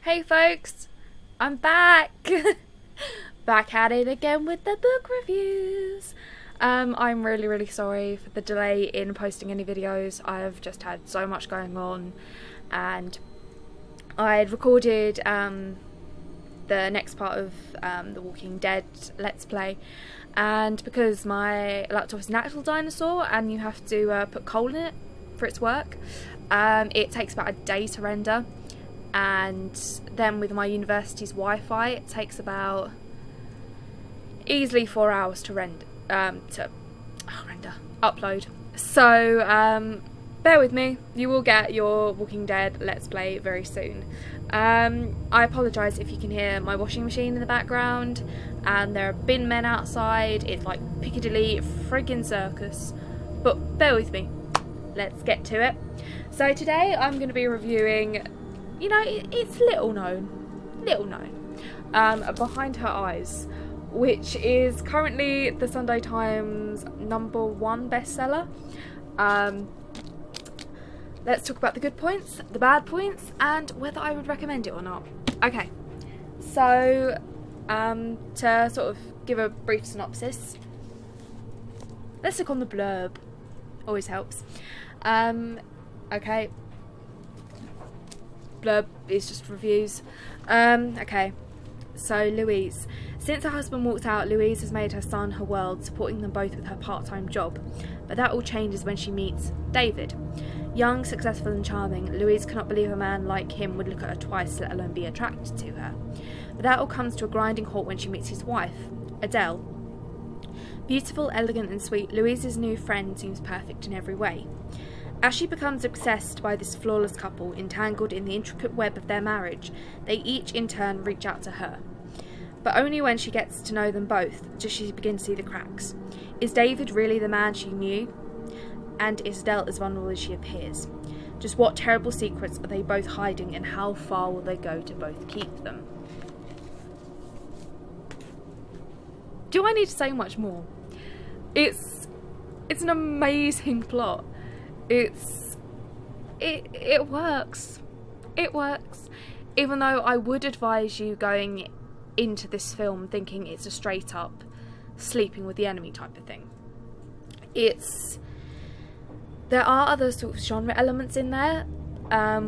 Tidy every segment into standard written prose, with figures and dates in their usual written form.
Hey folks, I'm back! Back at it again with the book reviews. I'm really sorry for the delay in posting any videos. I've just had so much going on, and I'd recorded the next part of The Walking Dead Let's Play, and because my laptop is an actual dinosaur and you have to put coal in it for its work, it takes about a day to render. And then with my university's Wi-Fi, it takes about easily 4 hours to upload. So bear with me, you will get your Walking Dead Let's Play very soon. I apologise if you can hear my washing machine in the background, and there are bin men outside. It's like Piccadilly friggin' circus, but bear with me, let's get to it. So today I'm going to be reviewing, you know, it's little known, Behind Her Eyes, which is currently the Sunday Times #1 bestseller. Let's talk about the good points, the bad points, and whether I would recommend it or not. Okay, so to sort of give a brief synopsis, let's look on the blurb, always helps. Okay. Blurb is just reviews. Okay, so Louise. Since her husband walked out, Louise has made her son her world, supporting them both with her part-time job. But that all changes when she meets David. Young, successful and charming, Louise cannot believe a man like him would look at her twice, let alone be attracted to her. But that all comes to a grinding halt when she meets his wife, Adele. Beautiful, elegant and sweet, Louise's new friend seems perfect in every way. As she becomes obsessed by this flawless couple, entangled in the intricate web of their marriage, they each in turn reach out to her. But only when she gets to know them both does she begin to see the cracks. Is David really the man she knew? And is Adele as vulnerable as she appears? Just what terrible secrets are they both hiding, and how far will they go to both keep them? Do I need to say much more? It's an amazing plot. It works. It works. Even though I would advise you going into this film thinking it's a straight up sleeping with the enemy type of thing. There are other sort of genre elements in there,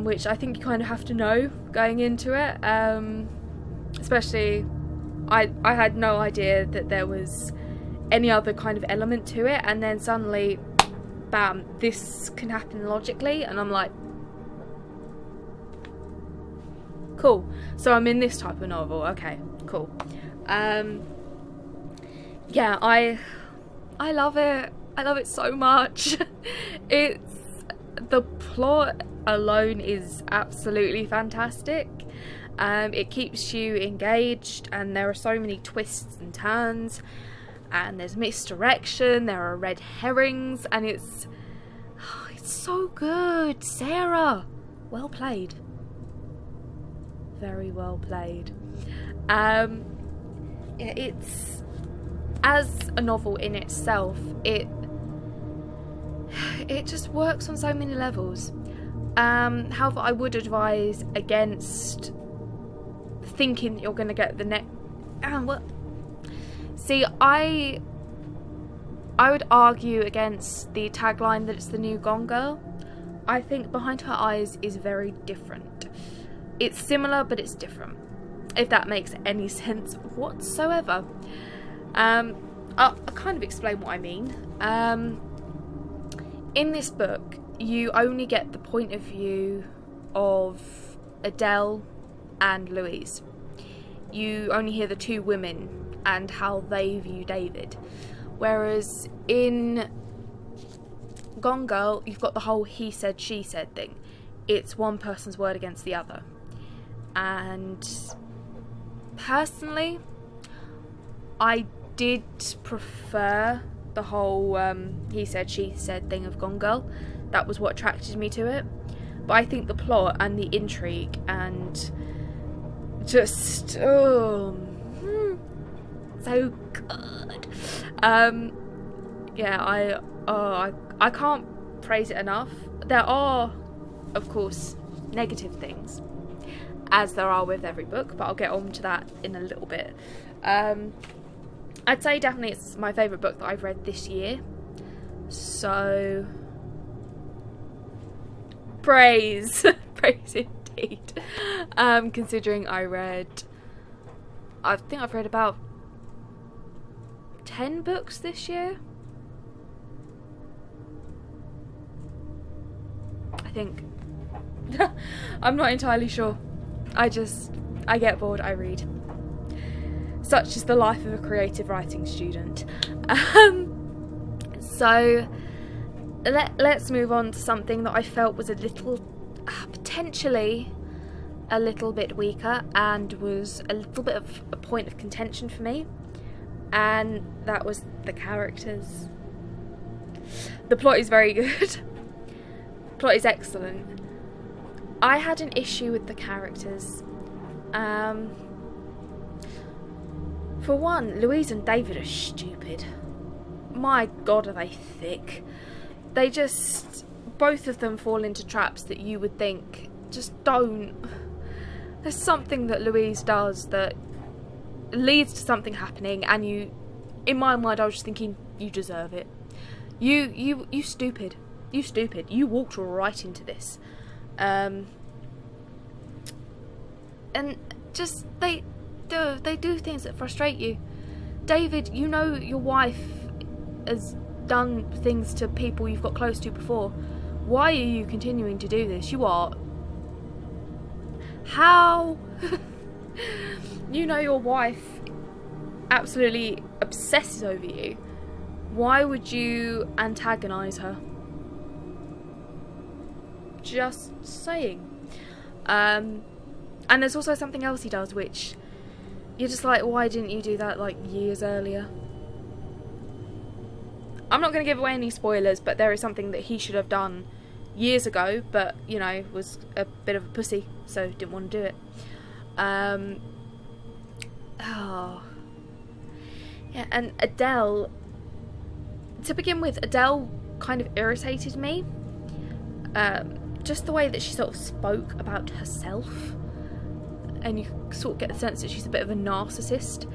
which I think you kind of have to know going into it. Especially, I had no idea that there was any other kind of element to it, and then suddenly, bam, this can happen logically, and I'm like, cool, so I'm in this type of novel, okay, cool. Yeah, I love it. I love it so much. The plot alone is absolutely fantastic. It keeps you engaged, and there are so many twists and turns, and there's misdirection, there are red herrings, and it's so good. Sarah, well played. Very well played. It's, as a novel in itself, it just works on so many levels. However, I would advise against thinking that you're going to get the next. See, I would argue against the tagline that it's the new Gone Girl. I think Behind Her Eyes is very different. It's similar, but it's different, if that makes any sense whatsoever. I'll kind of explain what I mean. In this book, you only get the point of view of Adele and Louise. You only hear the two women and how they view David. Whereas in Gone Girl, you've got the whole he said, she said thing. It's one person's word against the other. And personally, I did prefer the whole he said, she said thing of Gone Girl. That was what attracted me to it. But I think the plot and the intrigue and just so good. Yeah, I can't praise it enough. There are, of course, negative things, as there are with every book, but I'll get on to that in a little bit. I'd say definitely it's my favourite book that I've read this year. So, praise. Praise indeed. Considering I think I've read about 10 books this year. I think. I'm not entirely sure. I get bored, I read. Such is the life of a creative writing student. So let's move on to something that I felt was a little, potentially a little bit weaker, and was a little bit of a point of contention for me, and that was the characters. The plot is very good. The plot is excellent. I had an issue with the characters. For one, Louise and David are stupid. My God, are they thick. They just, both of them fall into traps that you would think, just don't. There's something that Louise does that leads to something happening, and you, in my mind, I was just thinking, you deserve it. You stupid. You stupid. You walked right into this. And just, they do things that frustrate you. David, you know your wife has done things to people you've got close to before. Why are you continuing to do this? You are... How? You know your wife absolutely obsesses over you. Why would you antagonise her? Just saying. And there's also something else he does which you're just like, why didn't you do that like years earlier? I'm not going to give away any spoilers, but there is something that he should have done years ago, but, you know, was a bit of a pussy, so didn't want to do it. Yeah, and Adele, to begin with, Adele kind of irritated me. Just the way that she sort of spoke about herself, and you sort of get the sense that she's a bit of a narcissist.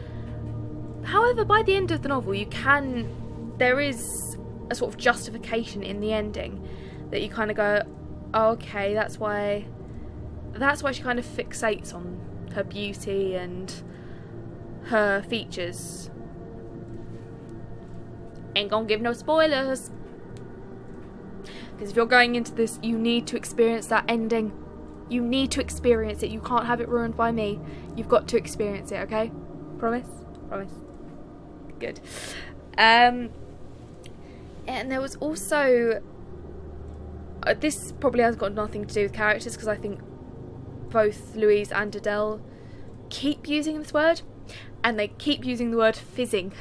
However, by the end of the novel, there is a sort of justification in the ending that you kind of go, oh, okay, that's why she kind of fixates on her beauty and her features. Ain't gonna give no spoilers, because if you're going into this, you need to experience that ending. You need to experience it. You can't have it ruined by me. You've got to experience it, okay? Promise? Promise. Good. And there was also... this probably has got nothing to do with characters, because I think both Louise and Adele keep using this word, and they keep using the word fizzing,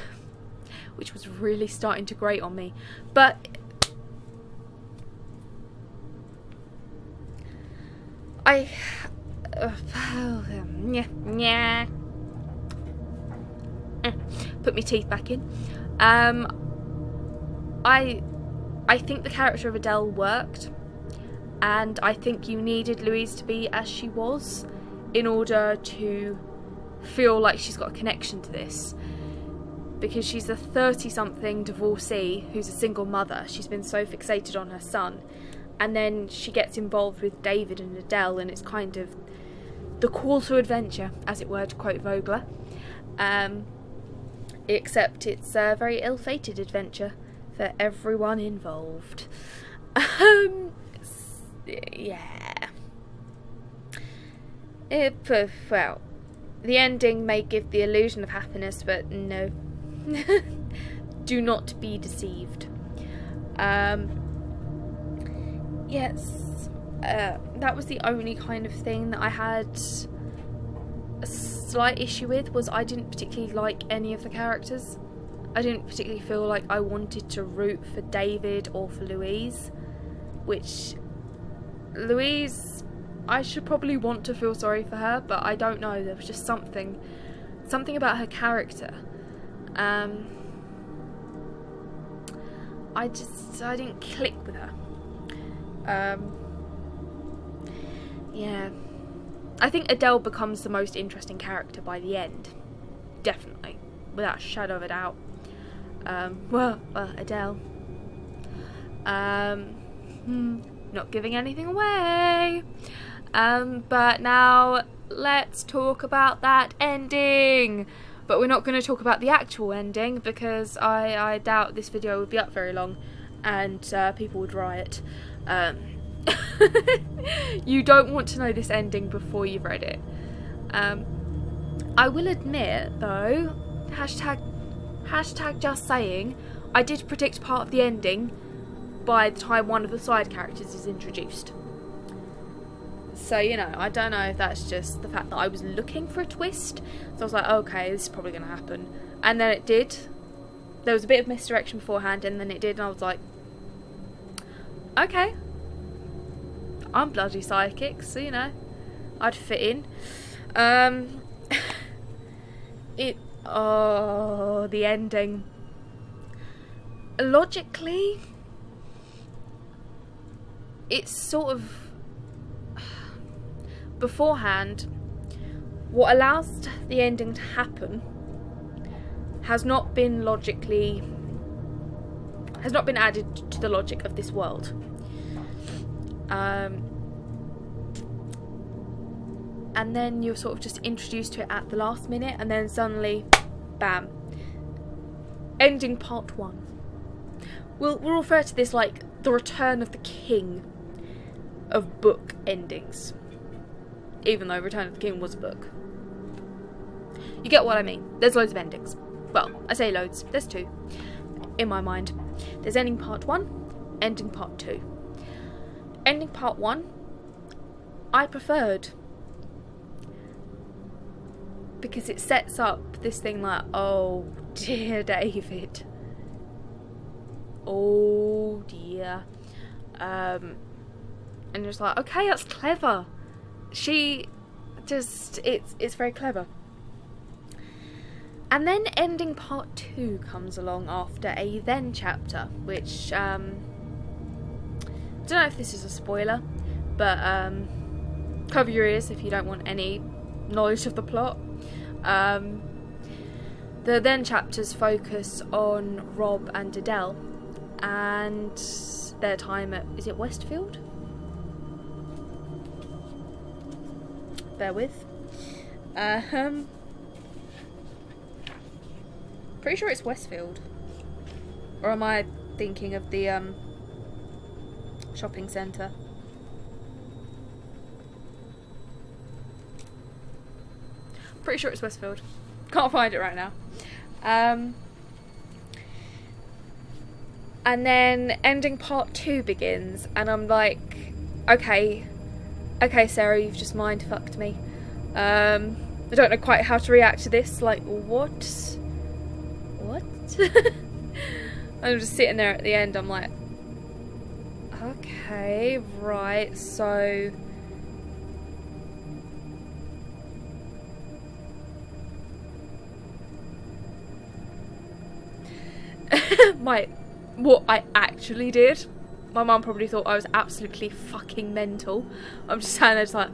which was really starting to grate on me. But... put my teeth back in. I think the character of Adele worked, and I think you needed Louise to be as she was in order to feel like she's got a connection to this, because she's a 30-something divorcee who's a single mother. She's been so fixated on her son, and then she gets involved with David and Adele, and it's kind of the call to adventure, as it were, to quote Vogler. Except it's a very ill-fated adventure for everyone involved. Yeah. Well, the ending may give the illusion of happiness, but no. Do not be deceived. Yes, that was the only kind of thing that I had a slight issue with, was I didn't particularly like any of the characters. I didn't particularly feel like I wanted to root for David or for Louise, which Louise, I should probably want to feel sorry for her, but I don't know, there was just something about her character. I didn't click with her. Yeah. I think Adele becomes the most interesting character by the end. Definitely. Without a shadow of a doubt. Well, Adele. Not giving anything away. But now let's talk about that ending. But we're not going to talk about the actual ending because I doubt this video would be up very long and people would riot. You don't want to know this ending before you've read it. I will admit though, hashtag just saying, I did predict part of the ending by the time one of the side characters is introduced. So, you know, I don't know if that's just the fact that I was looking for a twist. So I was like, okay, this is probably going to happen. And then it did. There was a bit of misdirection beforehand, and then it did, and I was like, okay. I'm bloody psychic, so, you know, I'd fit in. The ending. Logically, it's sort of... beforehand, what allows the ending to happen has not been added to the logic of this world. And then you're sort of just introduced to it at the last minute, and then suddenly, bam, ending part 1. We'll refer to this like the return of the king of book endings. Even though Return of the King was a book. You get what I mean. There's loads of endings. Well, I say loads. There's 2. In my mind. There's ending part 1, ending part 2. Ending part 1, I preferred. Because it sets up this thing like, oh dear David. Oh dear. And it's like, okay, that's clever. She just, it's very clever. And then ending part 2 comes along after a then chapter, which, I don't know if this is a spoiler, but cover your ears if you don't want any knowledge of the plot. The then chapters focus on Rob and Adele and their time at, is it Westfield? Bear with. Pretty sure it's Westfield. Or am I thinking of the shopping centre? Pretty sure it's Westfield. Can't find it right now. And then ending part 2 begins, and I'm like, okay, Sarah, you've just mind fucked me. I don't know quite how to react to this. Like, what? I'm just sitting there at the end. I'm like, okay, right. So, what I actually did. My mum probably thought I was absolutely fucking mental. I'm just standing there just like...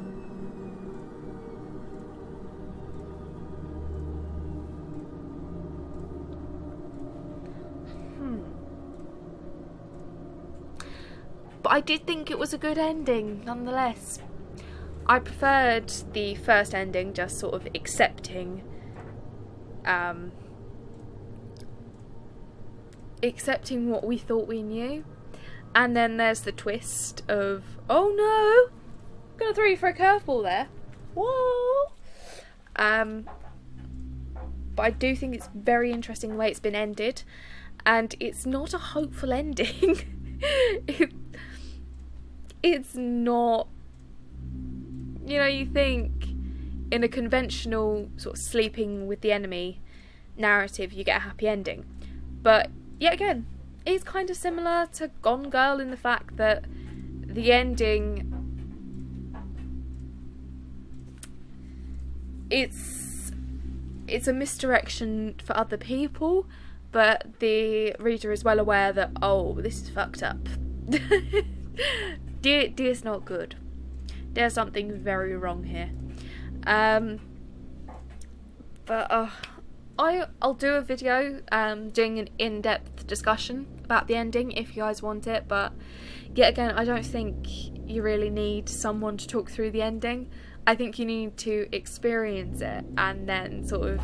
But I did think it was a good ending, nonetheless. I preferred the first ending, just sort of accepting... accepting what we thought we knew. And then there's the twist of, oh no, I'm gonna throw you for a curveball there. Whoa. But I do think it's very interesting the way it's been ended, and it's not a hopeful ending. It's not, you know, you think in a conventional sort of sleeping with the enemy narrative you get a happy ending, but yet again, it's kind of similar to Gone Girl in the fact that the ending, it's a misdirection for other people, but the reader is well aware that, oh, this is fucked up. Dear's not good. There's something very wrong here. But I'll do a video doing an in-depth discussion about the ending if you guys want it, but yet again, I don't think you really need someone to talk through the ending. I think you need to experience it and then sort of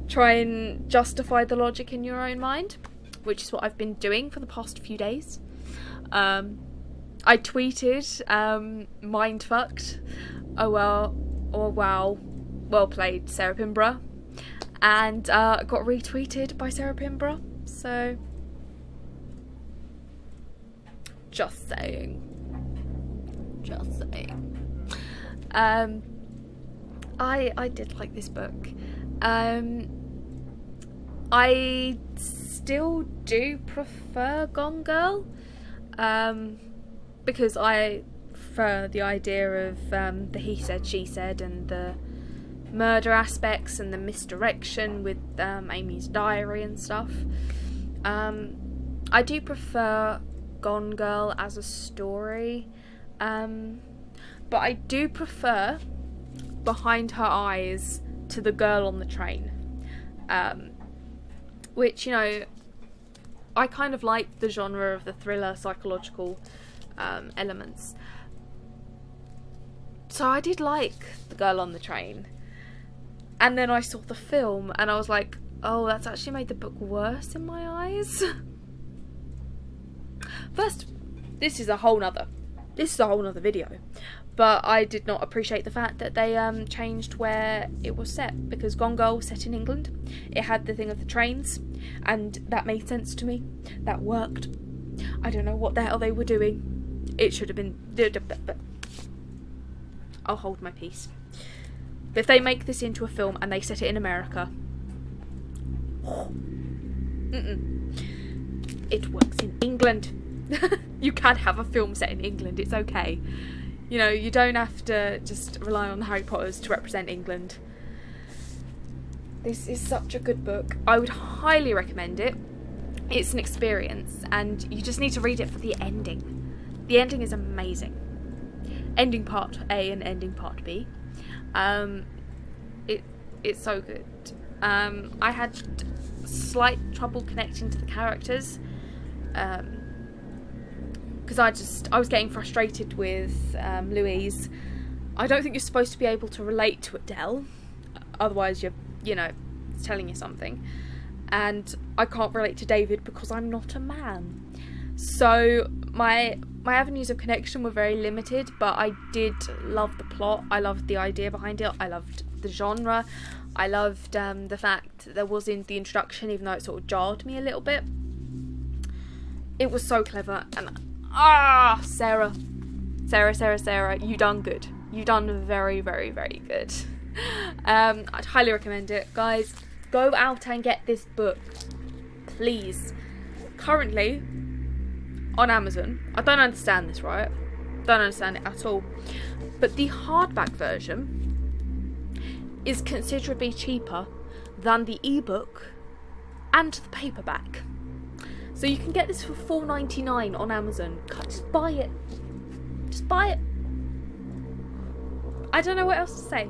try and justify the logic in your own mind, which is what I've been doing for the past few days. I tweeted, mindfucked, wow, well played, Sarah Pinborough, and got retweeted by Sarah Pinborough, so just saying. I did like this book. I still do prefer Gone Girl, because I prefer the idea of the he said, she said, and the murder aspects and the misdirection with Amy's diary and stuff. I do prefer Gone Girl as a story, but I do prefer Behind Her Eyes to The Girl on the Train, which, you know, I kind of like the genre of the thriller psychological elements, so I did like The Girl on the Train, and then I saw the film and I was like, oh, that's actually made the book worse in my eyes. First, this is a whole nother video, but I did not appreciate the fact that they changed where it was set, because Gone Girl was set in England. It had the thing of the trains, and that made sense to me. That worked. I don't know what the hell they were doing. It should have been... but I'll hold my peace. But if they make this into a film and they set it in America... It works in England. You can have a film set in England, it's okay. You know, you don't have to just rely on Harry Potters to represent England. This is such a good book. I would highly recommend it. It's an experience, and you just need to read it for the ending. The ending is amazing. Ending part A and ending part B. It's so good. I had slight trouble connecting to the characters, because I was getting frustrated with Louise. I don't think you're supposed to be able to relate to Adele, otherwise you know, it's telling you something. And I can't relate to David because I'm not a man. So my avenues of connection were very limited, but I did love the plot. I loved the idea behind it. I loved the genre. I loved the fact that there was in the introduction, even though it sort of jarred me a little bit. It was so clever, and Sarah, you done good. You done very, very, very good. I'd highly recommend it, guys. Go out and get this book, please. Currently on Amazon, I don't understand this, right? Don't understand it at all. But the hardback version is considerably cheaper than the ebook and the paperback. So you can get this for $4.99 on Amazon. Just buy it. Just buy it. I don't know what else to say.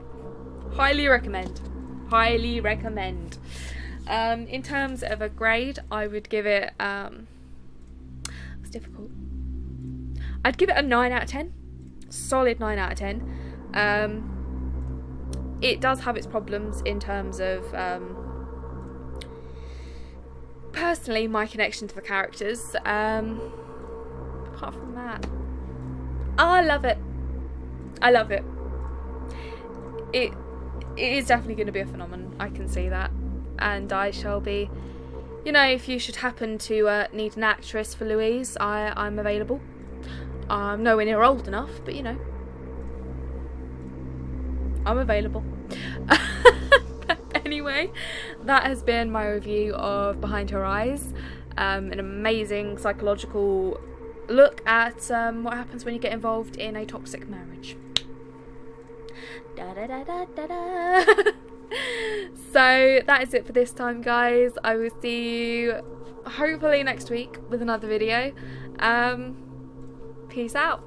Highly recommend. Highly recommend. In terms of a grade, I would give it... it's difficult. I'd give it a 9 out of 10. Solid 9 out of 10. It does have its problems in terms of... personally, my connection to the characters. Apart from that, I love it. I love it. It is definitely going to be a phenomenon. I can see that, and I shall be. You know, if you should happen to need an actress for Louise, I'm available. I'm nowhere near old enough, but you know, I'm available. Anyway, that has been my review of Behind Her Eyes. An amazing psychological look at what happens when you get involved in a toxic marriage. Da, da, da, da, da, da. So that is it for this time, guys. I will see you hopefully next week with another video. Peace out.